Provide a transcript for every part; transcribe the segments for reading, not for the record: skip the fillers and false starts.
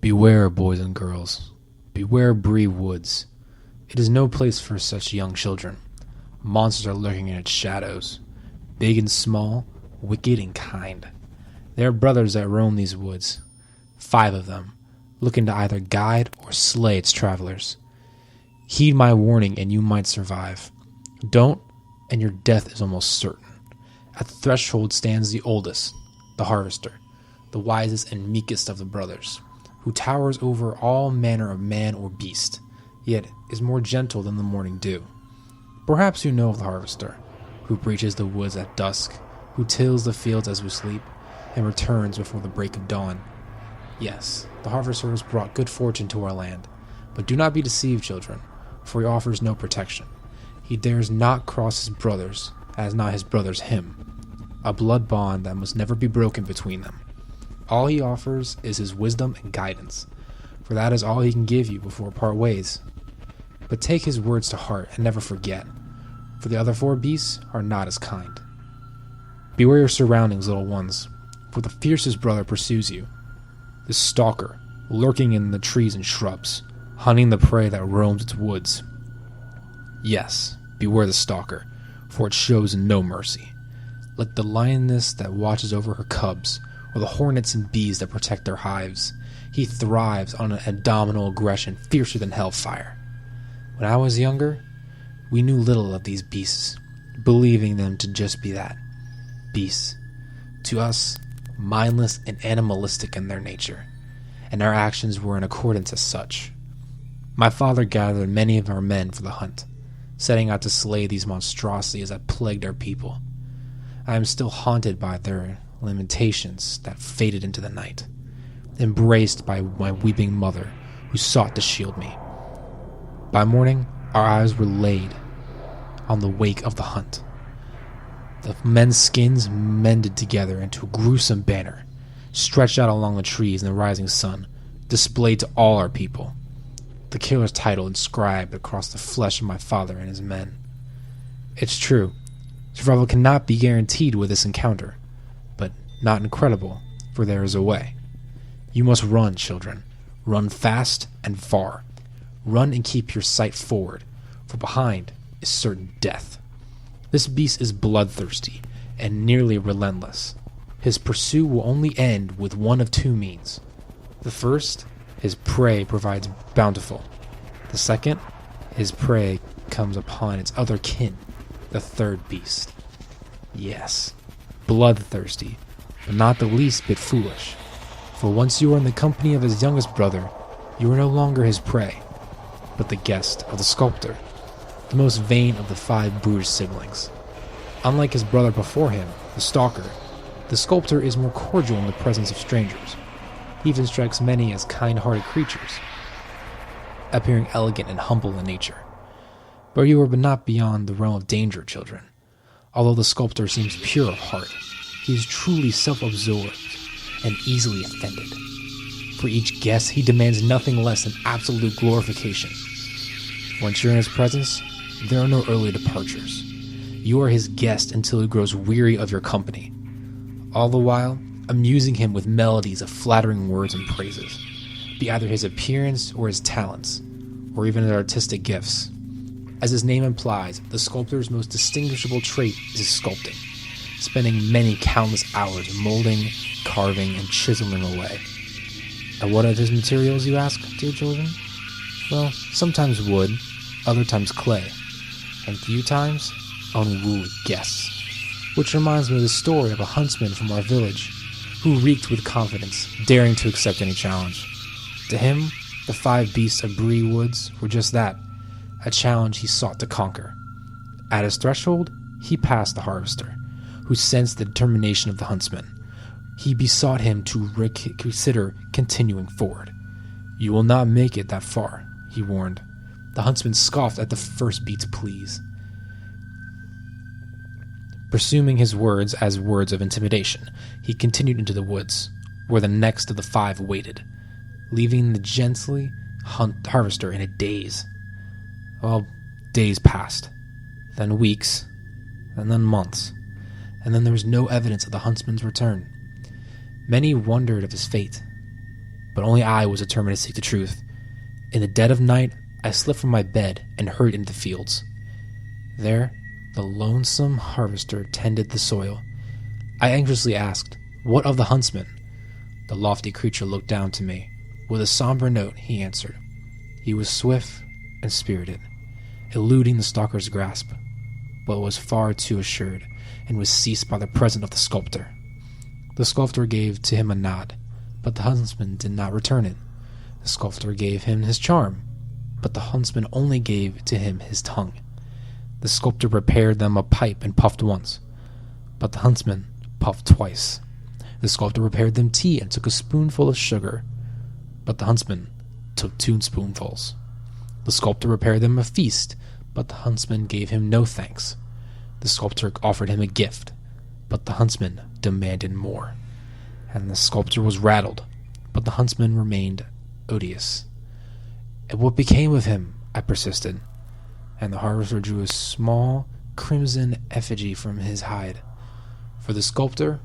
Beware, boys and girls. Beware Bree Woods. It is no place for such young children. Monsters are lurking in its shadows, big and small, wicked and kind. They are brothers that roam these woods, 5 of them, looking to either guide or slay its travelers. Heed my warning and you might survive. Don't, and your death is almost certain. At the threshold stands the oldest, the harvester, the wisest and meekest of the brothers, who towers over all manner of man or beast, yet is more gentle than the morning dew. Perhaps you know of the harvester, who breaches the woods at dusk, who tills the fields as we sleep, and returns before the break of dawn. Yes, the harvester has brought good fortune to our land, but do not be deceived, children, for he offers no protection. He dares not cross his brothers, as not his brothers him, a blood bond that must never be broken between them. All he offers is his wisdom and guidance, for that is all he can give you before part ways. But take his words to heart and never forget, for the other 4 beasts are not as kind. Beware your surroundings, little ones, for the fiercest brother pursues you, the stalker, lurking in the trees and shrubs, hunting the prey that roams its woods. Yes, beware the stalker, for it shows no mercy. Like the lioness that watches over her cubs, or the hornets and bees that protect their hives, he thrives on an abdominal aggression fiercer than hellfire. When I was younger, we knew little of these beasts, believing them to just be that, beasts. To us, mindless and animalistic in their nature, and our actions were in accordance as such. My father gathered many of our men for the hunt, setting out to slay these monstrosities that plagued our people. I am still haunted by their lamentations that faded into the night, embraced by my weeping mother who sought to shield me. By morning, our eyes were laid on the wake of the hunt. The men's skins mended together into a gruesome banner, stretched out along the trees in the rising sun, displayed to all our people. The killer's title inscribed across the flesh of my father and his men. It's true, survival cannot be guaranteed with this encounter, but not incredible, for there is a way. You must run, children. Run fast and far. Run and keep your sight forward, for behind is certain death. This beast is bloodthirsty and nearly relentless. His pursuit will only end with one of 2 means. The first, his prey provides bountiful. The second, his prey comes upon its other kin, the 3rd beast. Yes, bloodthirsty, but not the least bit foolish. For once you are in the company of his youngest brother, you are no longer his prey, but the guest of the sculptor, the most vain of the 5 brutish siblings. Unlike his brother before him, the stalker, the sculptor is more cordial in the presence of strangers. He even strikes many as kind-hearted creatures, appearing elegant and humble in nature. But you are not beyond the realm of danger, children. Although the sculptor seems pure of heart, he is truly self-absorbed and easily offended. For each guest, he demands nothing less than absolute glorification. Once you're in his presence, there are no early departures. You are his guest until he grows weary of your company, all the while amusing him with melodies of flattering words and praises, be either his appearance or his talents, or even his artistic gifts. As his name implies, the sculptor's most distinguishable trait is his sculpting, spending many countless hours molding, carving, and chiseling away. And what are his materials, you ask, dear children? Well, sometimes wood, other times clay, and few times unruly guests. Which reminds me of the story of a huntsman from our village who reeked with confidence, daring to accept any challenge. To him, the 5 beasts of Bree Woods were just that, a challenge he sought to conquer. At his threshold, he passed the harvester, who sensed the determination of the huntsman. He besought him to consider continuing forward. You will not make it that far, he warned. The huntsman scoffed at the first beast's pleas, presuming his words as words of intimidation. He continued into the woods, where the next of the 5 waited, leaving the gently harvester in a daze. Well, days passed, then weeks, and then months, and then there was no evidence of the huntsman's return. Many wondered of his fate. but only I was determined to seek the truth. In the dead of night, I slipped from my bed and hurried into the fields. There, the lonesome harvester tended the soil. I anxiously asked, "What of the huntsman?" The lofty creature looked down to me. With a somber note, he answered. He was swift and spirited, eluding the stalker's grasp, but was far too assured, and was seized by the presence of the sculptor. The sculptor gave to him a nod, but the huntsman did not return it. The sculptor gave him his charm, but the huntsman only gave to him his tongue. The sculptor prepared them a pipe and puffed once, but the huntsman puffed twice. The sculptor prepared them tea and took a spoonful of sugar, but the huntsman took 2 spoonfuls. The sculptor prepared them a feast, but the huntsman gave him no thanks. The sculptor offered him a gift, but the huntsman demanded more. And the sculptor was rattled, but the huntsman remained odious. "And what became of him?" I persisted. And the harvester drew a small crimson effigy from his hide. For the sculptor,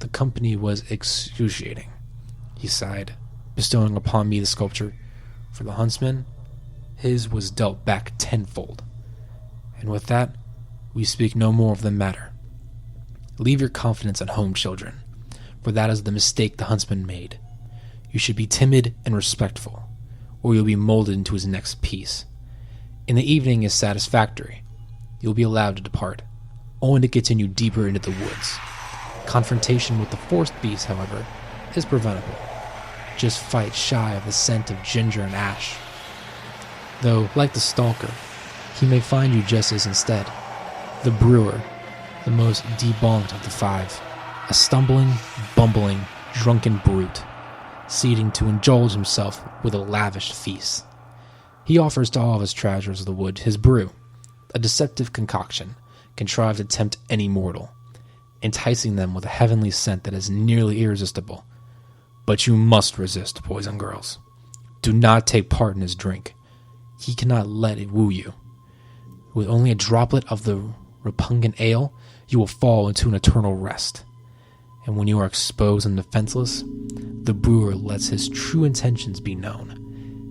the company was excruciating. He sighed, bestowing upon me the sculpture. For the huntsman, his was dealt back tenfold. And with that, we speak no more of the matter. Leave your confidence at home, children, for that is the mistake the huntsman made. You should be timid and respectful, or you'll be molded into his next piece. In the evening is satisfactory. You'll be allowed to depart, only to continue deeper into the woods. Confrontation with the forest beast, however, is preventable. Just fight shy of the scent of ginger and ash. Though, like the stalker, he may find you just as instead. The brewer, the most debonked of the 5, a stumbling, bumbling, drunken brute, seeking to indulge himself with a lavish feast. He offers to all of his treasures of the wood his brew, a deceptive concoction, contrived to tempt any mortal, enticing them with a heavenly scent that is nearly irresistible. But you must resist, boys and girls. Do not take part in his drink. He cannot let it woo you. With only a droplet of the repugnant ale, you will fall into an eternal rest. And when you are exposed and defenseless, the brewer lets his true intentions be known.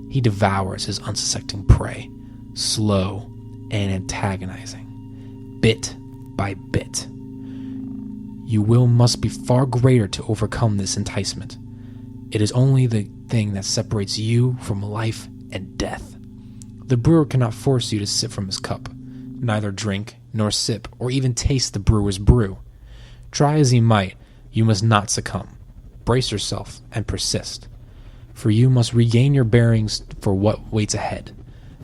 He devours his unsuspecting prey, slow and antagonizing, bit by bit. Your will must be far greater to overcome this enticement. It is only the thing that separates you from life and death. The brewer cannot force you to sip from his cup, neither drink, nor sip, or even taste the brewer's brew. Try as he might, you must not succumb. Brace yourself and persist, for you must regain your bearings for what waits ahead,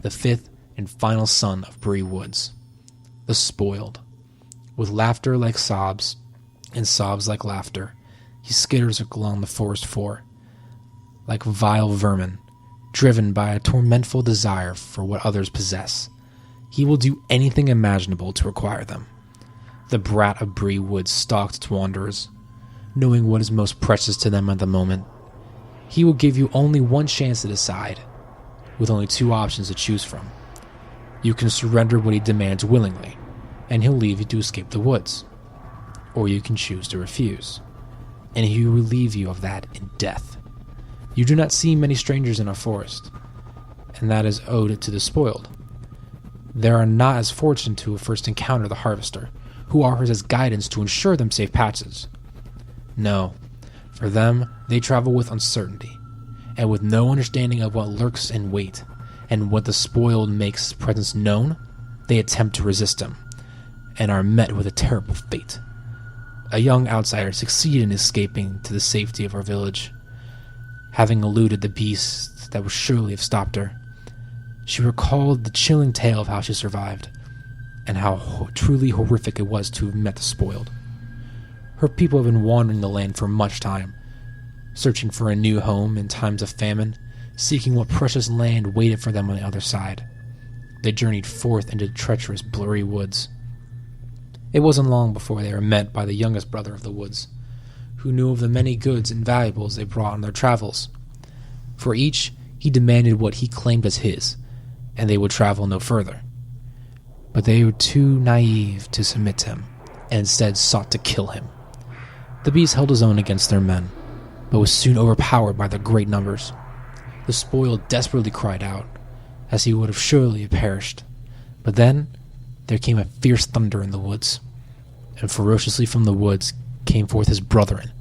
the 5th and final son of Bree Woods, the spoiled. With laughter like sobs, and sobs like laughter, he skitters along the forest floor, like vile vermin, driven by a tormentful desire for what others possess. He will do anything imaginable to acquire them. The brat of Bree Woods stalks its wanderers, knowing what is most precious to them at the moment. He will give you only one chance to decide, with only 2 options to choose from. You can surrender what he demands willingly, and he'll leave you to escape the woods. Or you can choose to refuse, and he will relieve you of that in death. You do not see many strangers in our forest, and that is owed to the spoiled. They are not as fortunate to first encounter the harvester, who offers as guidance to ensure them safe passage. No, for them, they travel with uncertainty, and with no understanding of what lurks in wait, and what the spoiled makes his presence known, they attempt to resist him, and are met with a terrible fate. A young outsider succeeded in escaping to the safety of our village, having eluded the beasts that would surely have stopped her. She recalled the chilling tale of how she survived, and how truly horrific it was to have met the spoiled. Her people have been wandering the land for much time, searching for a new home in times of famine, seeking what precious land waited for them on the other side. They journeyed forth into the treacherous, blurry woods. It wasn't long before they were met by the youngest brother of the woods, who knew of the many goods and valuables they brought on their travels. For each, he demanded what he claimed as his, and they would travel no further. But they were too naive to submit to him, and instead sought to kill him. The beast held his own against their men, but was soon overpowered by their great numbers. The spoiled desperately cried out, as he would have surely perished. But then there came a fierce thunder in the woods, and ferociously from the woods came forth his brethren,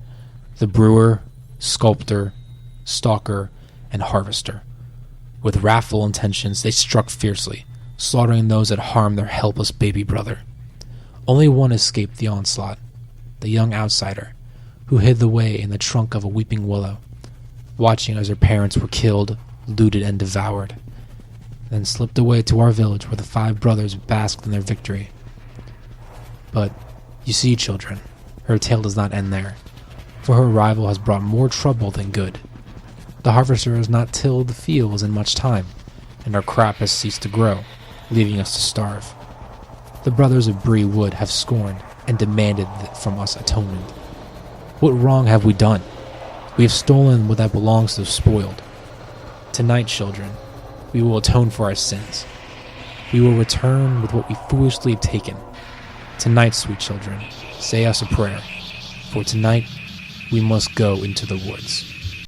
the brewer, sculptor, stalker, and harvester. With wrathful intentions they struck fiercely, slaughtering those that harmed their helpless baby brother. Only one escaped the onslaught, the young outsider, who hid away in the trunk of a weeping willow, watching as her parents were killed, looted, and devoured, then slipped away to our village where the 5 brothers basked in their victory. But, you see, children, her tale does not end there, for her arrival has brought more trouble than good. The harvester has not tilled the fields in much time, and our crop has ceased to grow, leaving us to starve. The brothers of Bree Wood have scorned and demanded from us atonement. What wrong have we done? We have stolen what that belongs to the spoiled. Tonight, children, we will atone for our sins. We will return with what we foolishly have taken. Tonight, sweet children, say us a prayer, for tonight we must go into the woods.